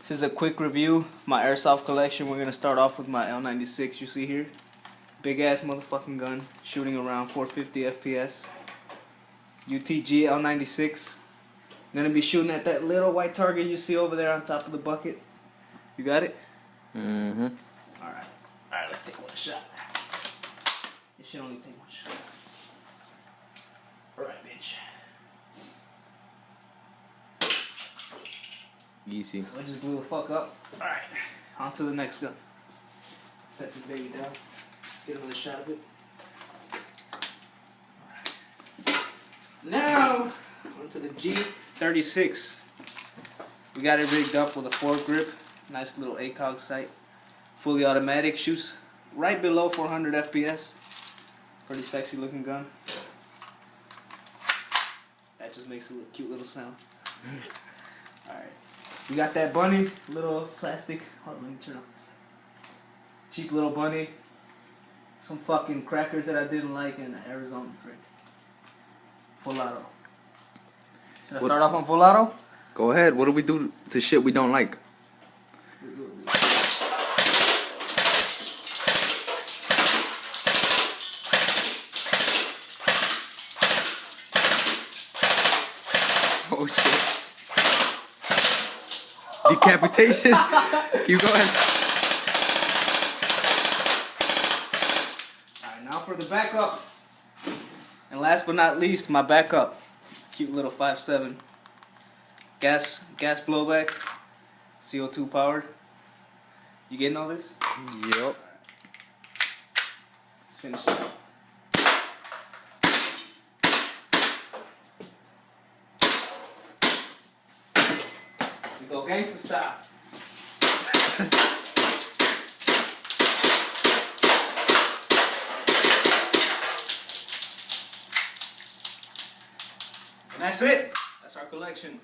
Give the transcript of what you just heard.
This is a quick review of my Airsoft collection. We're gonna start off with my L96 you see here. Big ass motherfucking gun, shooting around 450 FPS. UTG L96. I'm gonna be shooting at that little white target you see over there on top of the bucket. You got it? Mm-hmm. Alright. Alright, let's take one shot. It should only take one shot. Alright, bitch. Easy. So I just blew the fuck up. Alright, on to the next gun. Set this baby down. Let's get another shot of it. Alright. Now, onto the G36. We got it rigged up with a foregrip. Nice little ACOG sight. Fully automatic. Shoots right below 400 FPS. Pretty sexy looking gun. That just makes a cute little sound. Alright. We got that bunny, little plastic. Hold on, let me turn off this. Cheap little bunny. Some fucking crackers that I didn't like, and an Arizona drink. Full auto. Should I start off on full auto? Go ahead. What do we do to shit we don't like? Oh shit. Decapitation? Keep going. Alright, now for the backup. And last but not least, my backup. Cute little 5.7. Gas blowback. CO2 powered. You getting all this? Yep. Let's finish it. We go gangsta style. And that's it. That's our collection.